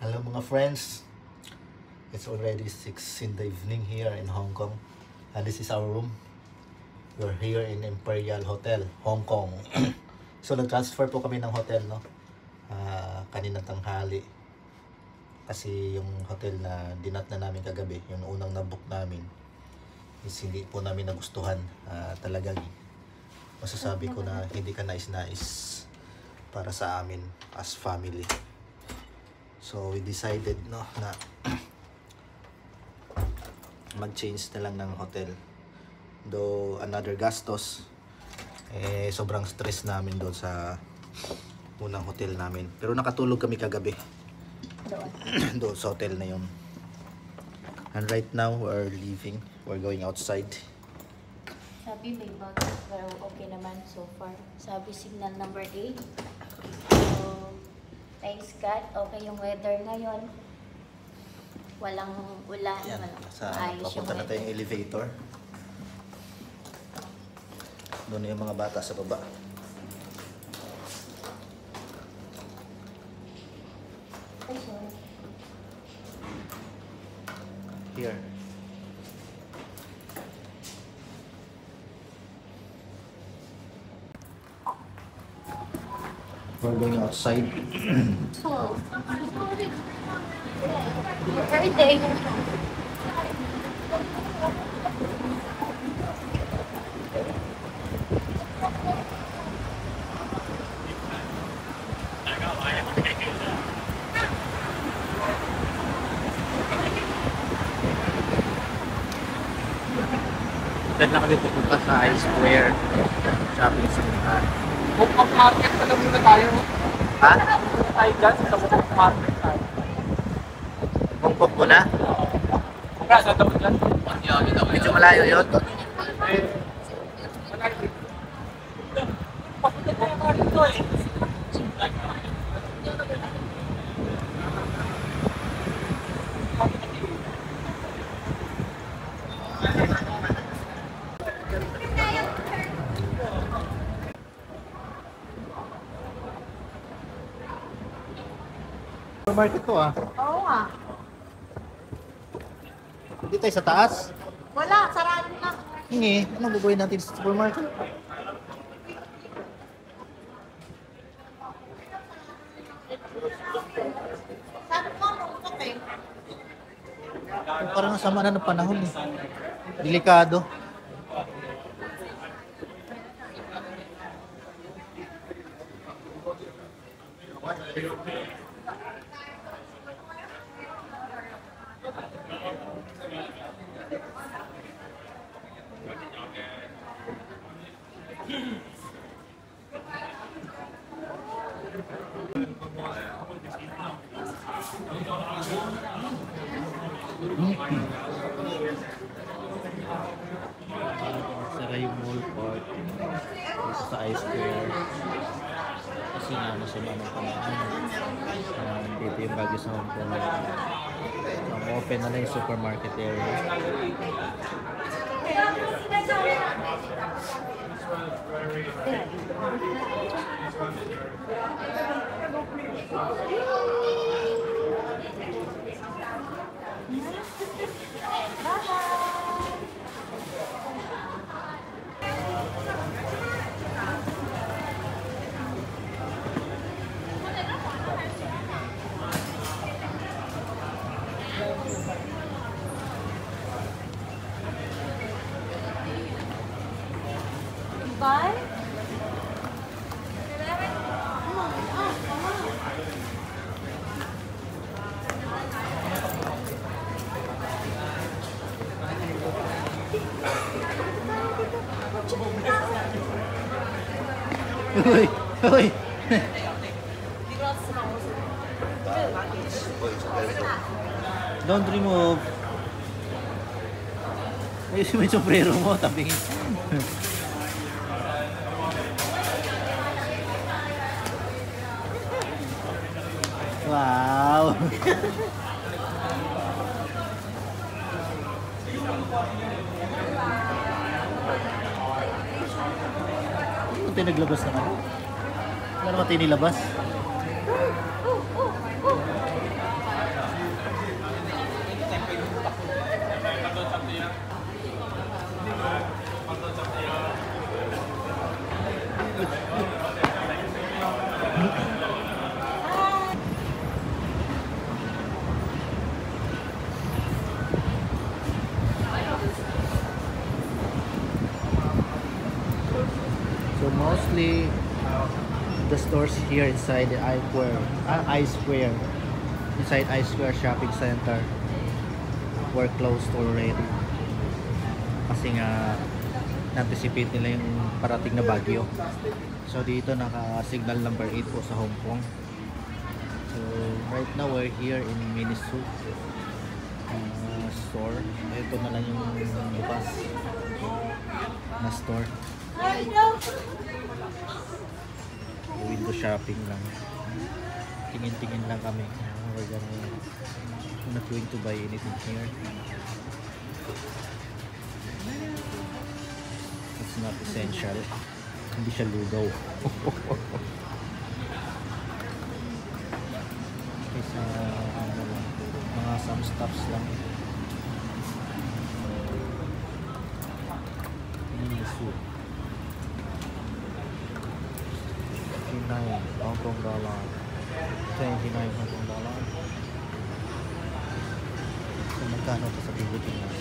Hello mga friends, it's already 6 in the evening here in Hong Kong. This is our room. We're here in Imperial Hotel, Hong Kong. So nag-transfer po kami ng hotel, no? Kaninang tanghali. Kasi yung hotel na dinat na namin kagabi, yung unang na-book namin, is hindi po namin nagustuhan. Talagang masasabi ko na hindi ka nais-nais para sa amin as family. So we decided na mag-change na lang ng hotel. Though another gastos, sobrang stress namin doon sa unang hotel namin. Pero nakatulog kami kagabi doon sa hotel na yun. And right now we're leaving. We're going outside. Sabi may bug, pero okay naman so far. Sabi signal number 8. So, thanks God, okay yung weather ngayon. Walang ulan, Yan, ayos yung papunta na weather. tayong elevator. Doon yung mga bata sa baba. Ay, sorry. Here. We're going outside. Oh. Birthday. Dahil na kami pupunta sa I-Square shopping center. Mukbang market na lang muna tayo. Ha? Tayo dyan sa mukbang market tayo. Mungkok mo na? Kaya sa tawag dyan. Medyo malayo yun. Malayo dito. Papunta tayo mga dito eh. Supermarket to ah. Oo nga. Hindi tayo sa taas. Wala, sarado na. Hingi, anong gagawin natin sa supermarket? Sabi ko, mungkot eh. Parang sama na ng panahon eh. Delikado. Sara yung mall park dito sa I-Square kasi nga masama ng panahon. Dito yung bagyo sa Hong Kong. Open na lang yung supermarket area. Bye? Uy! Uy! Don't remove. Ayusin mo yung sombrero mo, tabingin. Wow! Ano tayo naglabas naman? Wala naman tayo nilabas. stores here inside the I-Square. Inside I-Square Shopping Center. Were closed already. Kasi nga na-anticipate nila yung parating na bagyo. So dito naka-signal number 8 po sa Hong Kong. So right now we're here in Miniso store. Ito na lang yung bukas na store. Window shopping lang. Tingin-tingin lang kami. We're not going to buy anything here. It's not essential. Hindi siya lugaw. Isa mga some stuffs lang. Soup. 59 Hong Kong dollar. 29 Hong Kong dollar. So magkano ito sa Pilipinas?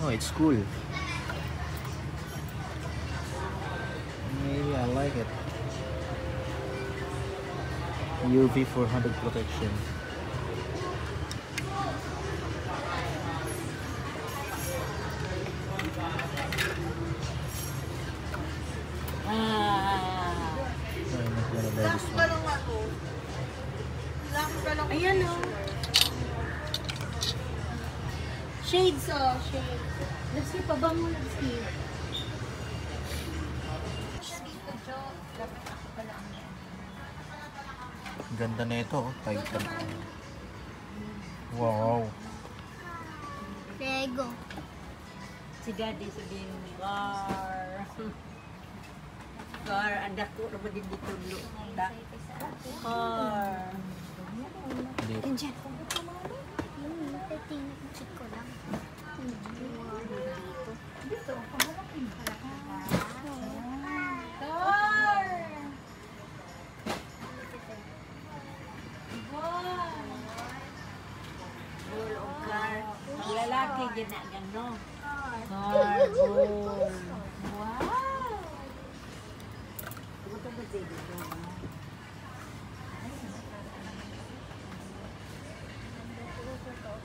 Oh, it's cool. Maybe I like it. UV 400 protection. Ayan o. Shades oh, shades. Lipsy, pabango lipsy. Ganda na ito, oh. Titan. Wow. Lego. Si Daddy sabihin mo, Gar. Gar, anak ko naman din dito. Gar. Hindi. Ang lalaki, ginagan, no? Gar, bull. Wow! Ito ba dito?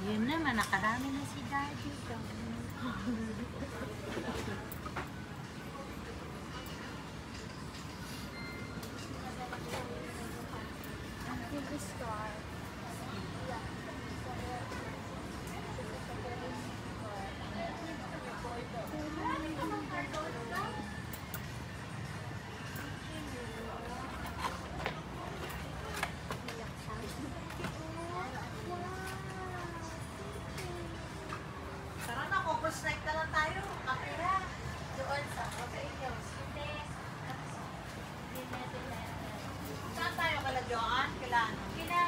Yun naman, nakarami na si Daddy. Tara na, focus night na lang tayo. Kapira. Doon sa inyo. Saan tayo? Kala Joan? Kila ano? Kila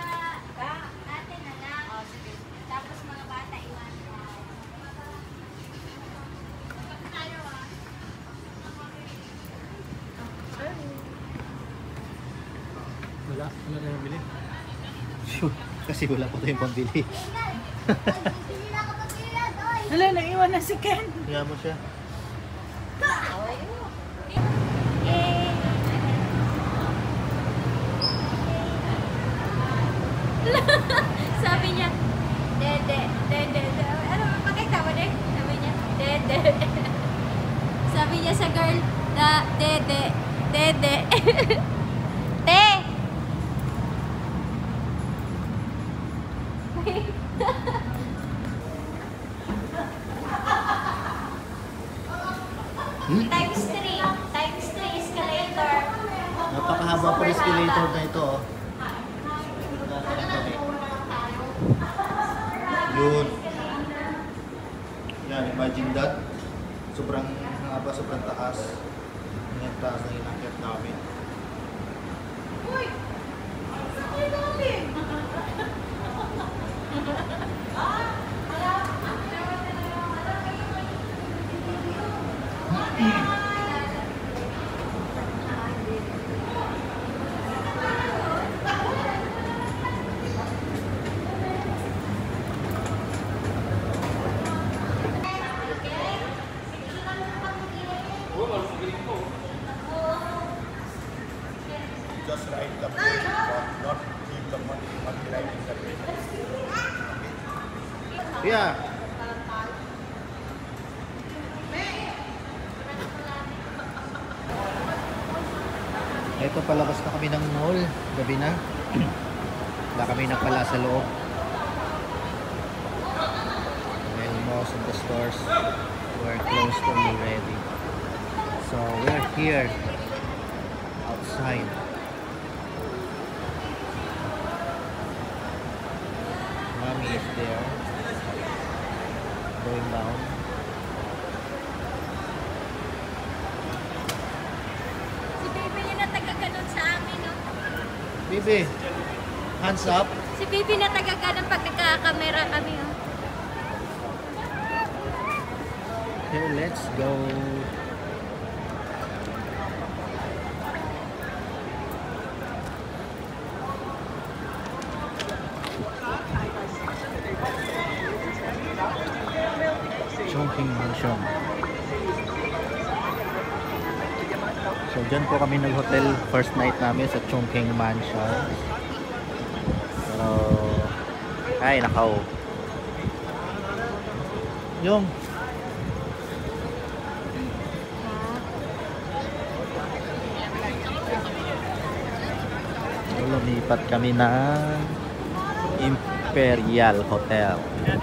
ate na lang. Oh, sige. Tapos mga bata iwan. Kapit tayo ah. Wala na nabili. Kasi wala pa tayong pambili. Hala, naiwan na si Ken. Kaya mo siya. Sabi niya, dede, dede, ano, pakita mo din? Sabi niya, dede. Sabi niya sa girl, na, dede, dede. Te! Times 3 escalator. Napakahaba pa escalator na ito, oh. Yun. Yan, imagine that. Sobrang haba, sobrang taas. Yung taas na inakyat namin. Uy! Saan kayo galing? Just ride the plane, not leave the money riding the plane. Yeah. Ito palabas na kami ng mall, gabi na. Wala kami nakala sa loob. Well, most of the stores were closed already. So we're here outside. Mommy is there going down. Si Baby yun na taga-ganon sa amin, no? Bibi, hands up. Si Baby na taga-ganon pag nagkakamera kami, oh. Here, let's go. Chongqing Mansion. So, dyan po kami nag-hotel first night namin sa Chongqing Mansion. Pero, ay, nakaw. Yung lumipat kami ng Imperial Hotel. Yung